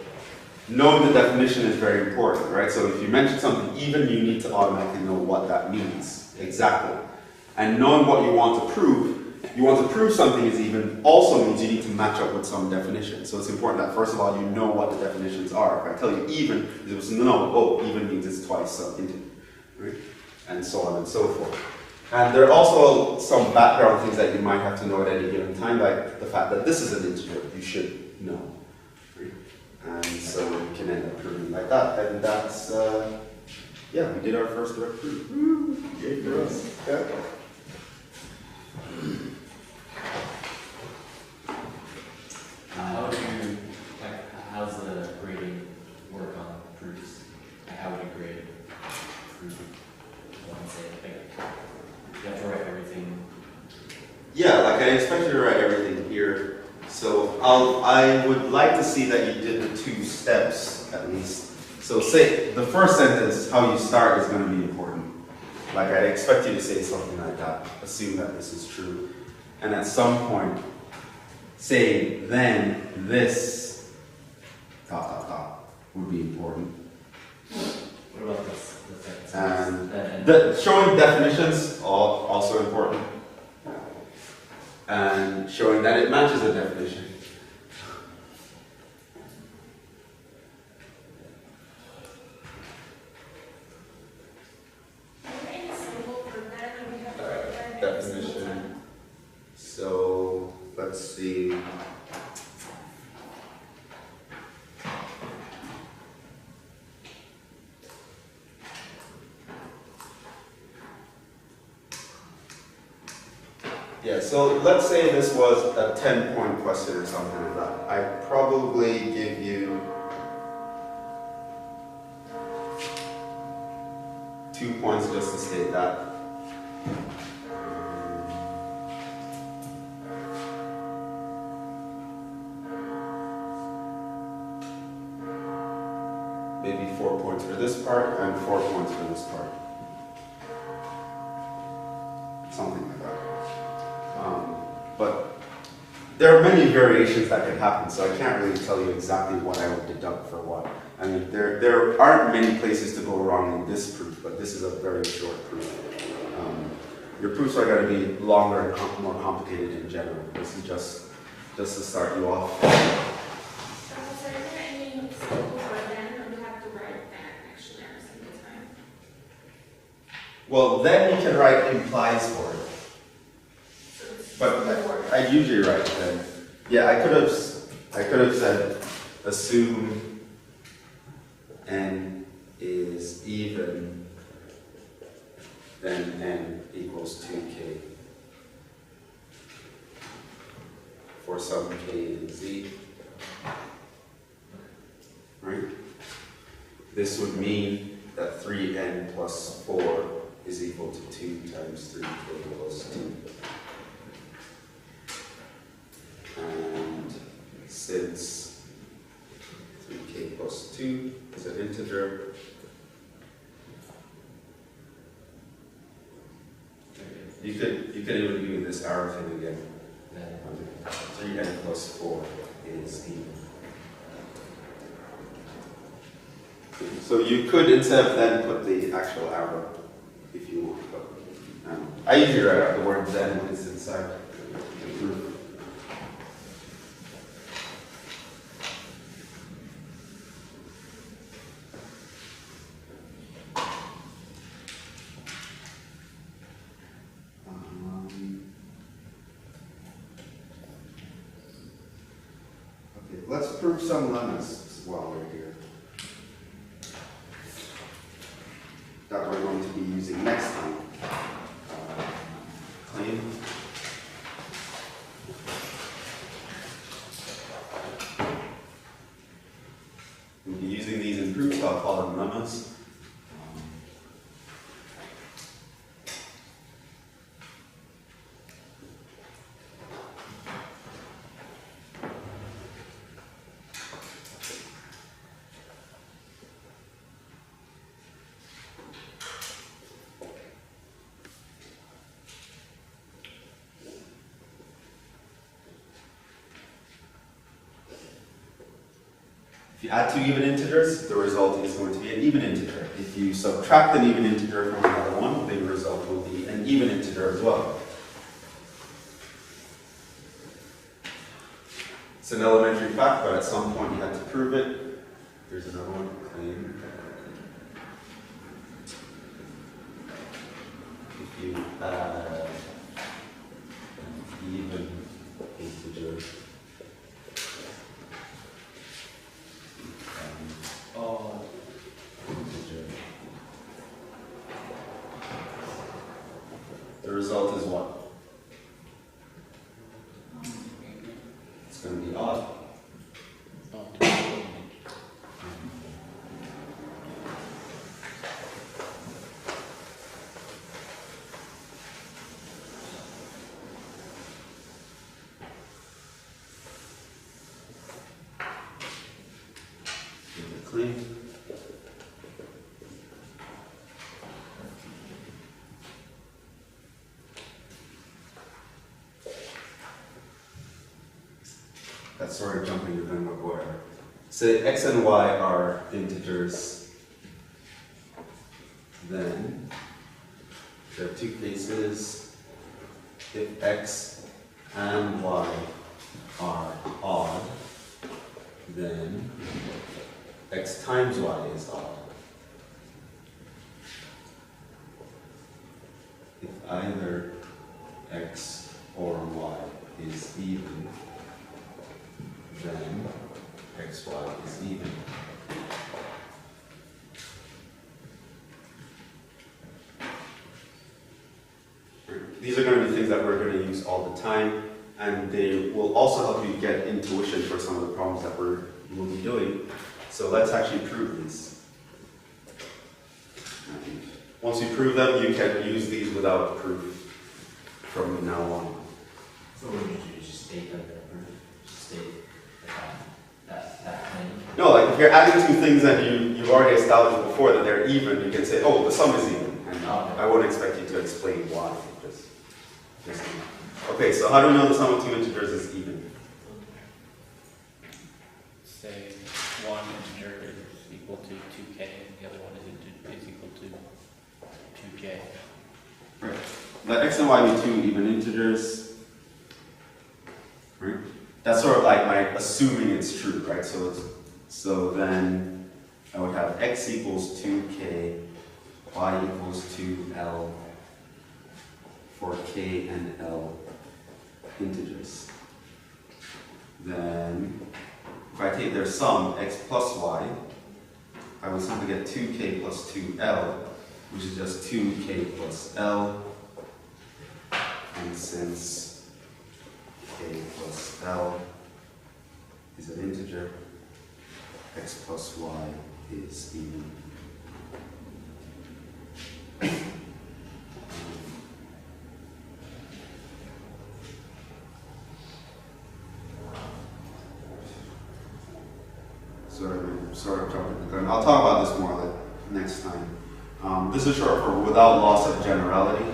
knowing the definition is very important, right? So if you mention something even, you need to automatically know what that means exactly. And knowing what you want to prove something is even also means you need to match up with some definition. So it's important that first of all you know what the definitions are. If I tell you even, it was even means it's twice something, right? And so on and so forth. And there are also some background things that you might have to know at any given time, like the fact that this is an integer, you should know. Right? And so you can end up proving like that. And that's, yeah, we did our first direct proof. Woo! Yay for us. Yeah. How's the grading work on proofs? How would you grade a proof? Let's say, you have to write everything. Yeah, like I expect you to write everything here. So I would like to see that you did the 2 steps at least. So say the first sentence, how you start, is going to be important. Like I expect you to say something like that. Assume that this is true. And at some point, say then this would be important. What about this? And showing definitions also important. And showing that it matches a definition. Definition. So let's see. Yeah, so let's say this was a 10-point question or something like that. I'd probably give you 2 points just to state that. Maybe 4 points for this part and 4 points for this part. Something like that. But there are many variations that could happen, so I can't really tell you exactly what I would deduct for what. I mean, there aren't many places to go wrong in this proof, but this is a very short proof. Your proofs are going to be longer and more complicated in general. This is just to start you off. So is there any simple for then, or do you have to write that actually every single time? Well, then you can write implies for it. But I usually write then. Yeah, I could have said assume n is even, then n equals 2k for some k in z. Right? This would mean that 3n plus 4 is equal to 2 times 3k plus 2. And since 3k plus 2 is an integer, you could even do this arrow thing again. 3n plus 4 is even. So you could instead of then put the actual arrow if you want, but I usually write out the word then when it's inside the proof. Let's prove some lemmas while we're here. That we're going to be using next time. Claim. We'll be using these in proofs, I'll call them lemmas. If you add two even integers, the result is going to be an even integer. If you subtract an even integer from another one, the result will be an even integer as well. It's an elementary fact, but at some point you had to prove it. Here's another one, claim. If you add an even integer, the result is what? It's going to be odd. Clean. That's sort of jumping the gun, but whatever. Say x and y are integers, then there are two cases. If x and y are odd, then x times y is odd. If either x or y is even, then xy is even. These are going to be things that we're going to use all the time, and they will also help you get intuition for some of the problems that we'll be doing. So let's actually prove these. And once you prove them, you can use these without proof from now on. So what would you do? Just state that they're proof? Just state that claim? No, like if you're adding two things and you've already established before that they're even, you can say, oh, the sum is even. And I won't expect you to explain why. Just okay, so how do we know the sum of two integers is even? Say one integer is equal to 2k and the other one is equal to 2j. Right. Let x and y be two even integers. Right? That's sort of like my assuming it's true, right? So then I would have x equals 2k, y equals 2l for k and l integers. Then if I take their sum, x plus y, I will simply get 2k plus 2l, which is just 2k plus l. And since k plus l is an integer, x plus y is even. Sort of jumping the gun. I'll talk about this more like next time. This is short for without loss of generality.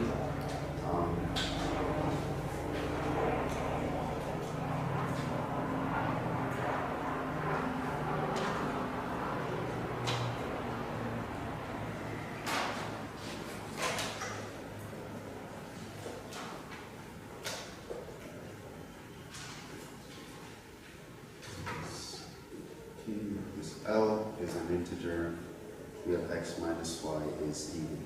This L is an integer. We have x minus y is even.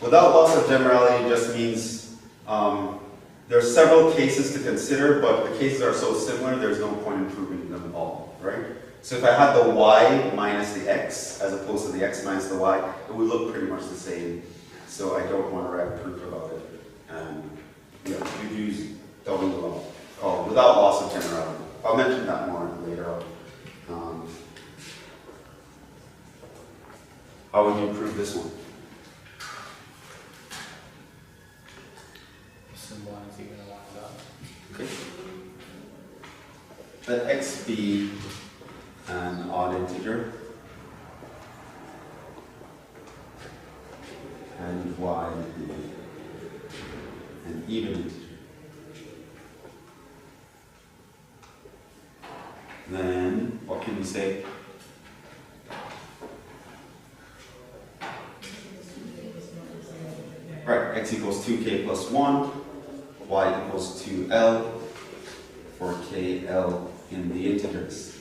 Without loss of generality just means there are several cases to consider, but the cases are so similar, there's no point in proving them all, right? So if I had the y minus the x, as opposed to the x minus the y, it would look pretty much the same. So I don't want to write proof about it. And yeah, you use double law called without loss of generality. I'll mention that more later on. How would you prove this one? Assume y is even and y is odd. Okay. Let x be an odd integer and y be an even integer. we say? Right, x equals 2k plus 1, y equals 2l for kl in the integers.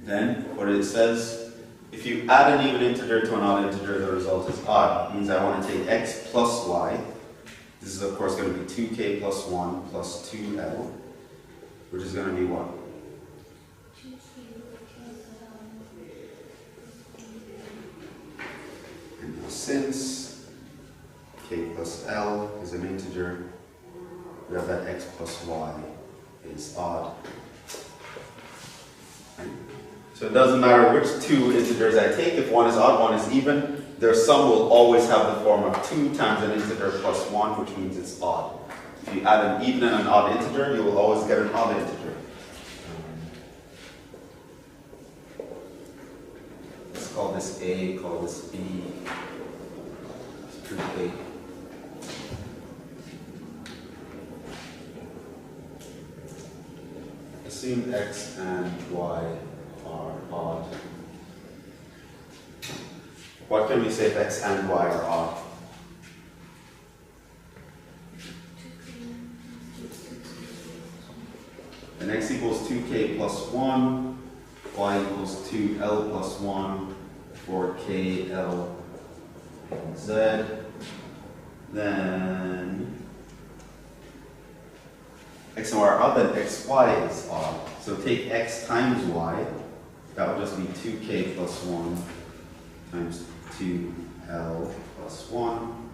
Then, what it says, if you add an even integer to an odd integer, the result is odd. It means I want to take x plus y. This is, of course, going to be 2k plus 1 plus 2l, which is going to be what? And now since k plus l is an integer, we have that x plus y is odd. Right? So it doesn't matter which two integers I take, if one is odd, one is even, their sum will always have the form of 2 times an integer plus 1, which means it's odd. If you add an even and an odd integer, you will always get an odd integer. Let's call this A, call this B. Let's prove A. Assume x and y are odd. What can we say if x and y are odd? Then x equals 2k plus 1, y equals 2l plus 1 for kl and z. Then x and y are odd, then xy is odd. So take x times y, that would just be 2k plus 1 times 2l plus 1.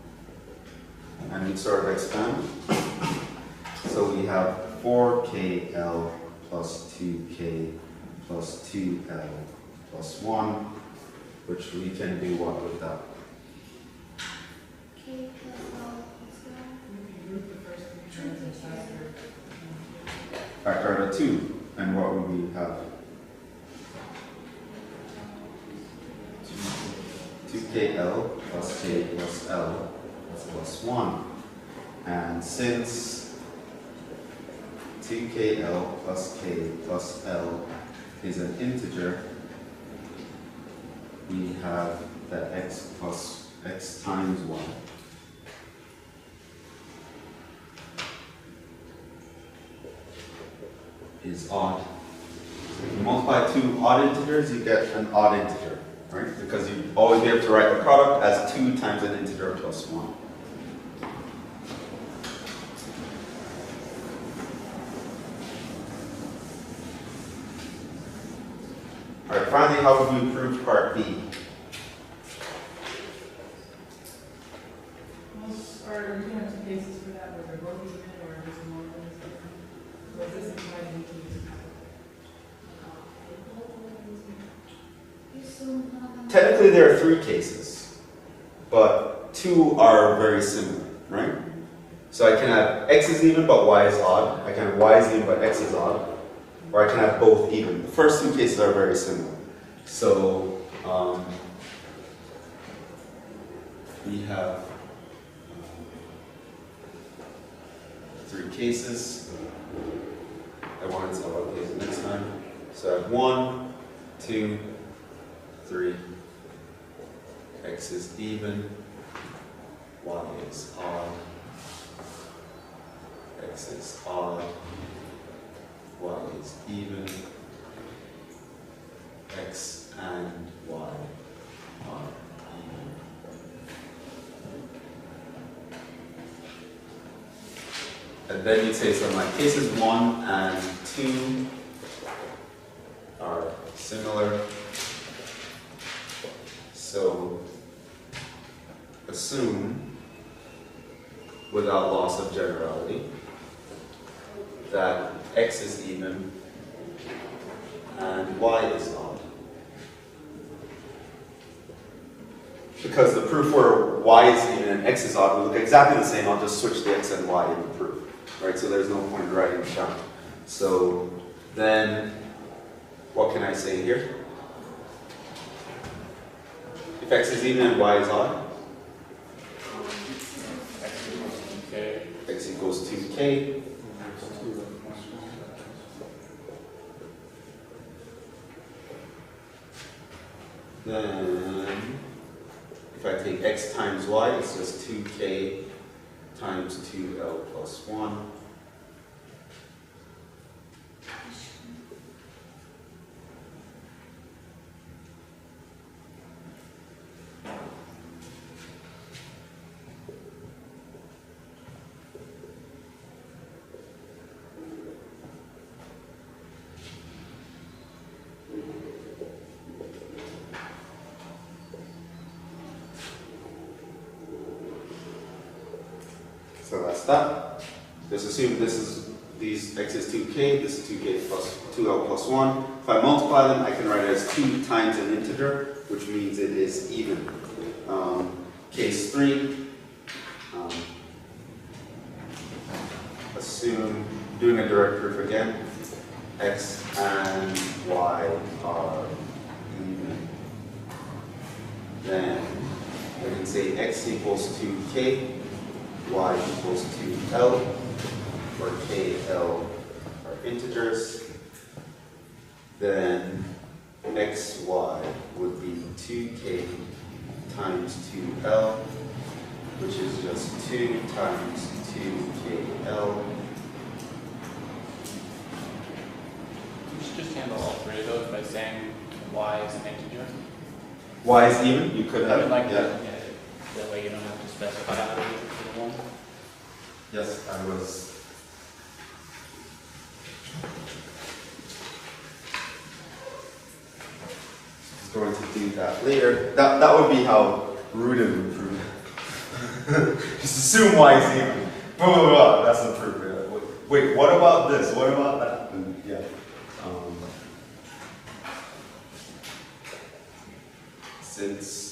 And we sort of expand. So we have 4kl plus 2k plus 2l plus 1, which we can do what with that? K plus L plus Factor out of 2. And what would we have? 2kl plus k plus l plus 1. And since 2kl plus k plus l is an integer, we have that x plus x times 1 is odd. So if you multiply two odd integers, you get an odd integer, right? Because you always be able to write the product as 2 times an integer plus 1. All right, finally, how would we prove part B? Are you going to have two cases for that, where they're both even or just one of them is different? Or is this implied in two? Technically, there are 3 cases, but 2 are very similar, right? So I can have x is even, but y is odd. I can have y is even, but x is odd. Or I can have both even. The first 2 cases are very similar. So we have 3 cases. I wanted to solve case next time. So I have 1, 2, 3. X is even. Y is odd. X is odd. Y is even. X and y are even. And then you'd say something like cases 1 and 2 are similar. So assume, without loss of generality, that x is even and y is odd. Because the proof where y is even and x is odd will look exactly the same, I'll just switch the x and y in the proof. Right, so there's no point in writing it down. So then, what can I say here? If x is even and y is odd, Okay. x equals 2k. Then, if I take x times y, it's just 2k times 2l plus 1. So that's that. Just assume these x is 2k, this is 2k plus 2l plus 1. If I multiply them, I can write it as 2 times an integer, which means it is even. Case 3, assume, doing a direct proof again, x and y are even. Then I can say x equals 2k, y equals 2l, where k, l are integers. Then xy would be 2k times 2l, which is just 2 times 2kl. You should just handle all three of those by saying y is an integer. Y is even, you could I have, would like yeah. that way you don't have to specify how to use it for the one. Yes, I was. Going to do that later. That would be how Rudin would prove it. Just assume y is even. Blah, blah, blah. That's the proof. Wait, what about this? What about that? And yeah. Since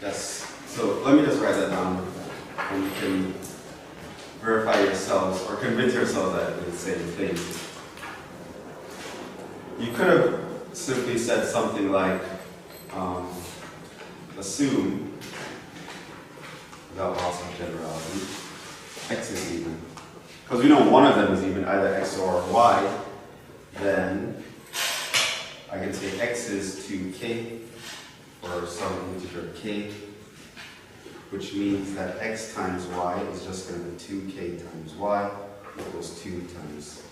yes, so let me just write that down, and you can verify yourselves or convince yourselves that it's the same thing. You could have simply said something like, assume, without loss of generality, x is even. Because we know one of them is even, either x or y, then I can say x is 2k, or some integer k, which means that x times y is just going to be 2k times y equals 2 times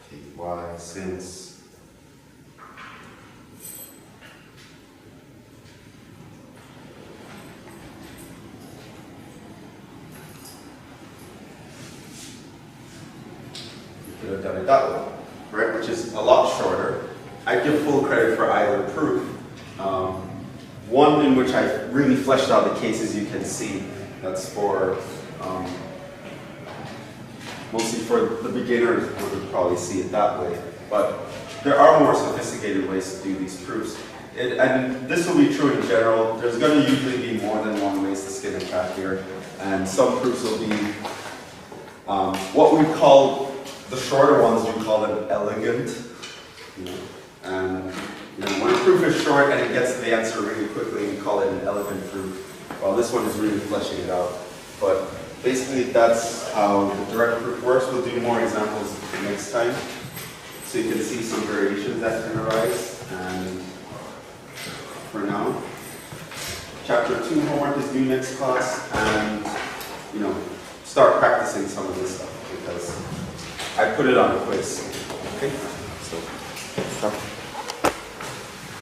ky, since you could have done it that way, right? Which is a lot shorter. I give full credit for either proof. One in which I really fleshed out the cases you can see. That's for mostly for the beginners would probably see it that way. But there are more sophisticated ways to do these proofs. And this will be true in general. There's going to usually be more than one ways to skin a cat here. And some proofs will be what we call, the shorter ones, we call them elegant. And when a proof is short and it gets to the answer really quickly, we call it an elegant proof. Well, this one is really fleshing it out. But basically, that's how the direct proof works. We'll do more examples next time, so you can see some variations that can arise. And for now, chapter 2 homework is due next class, and start practicing some of this stuff because I put it on a quiz. Okay, so stop.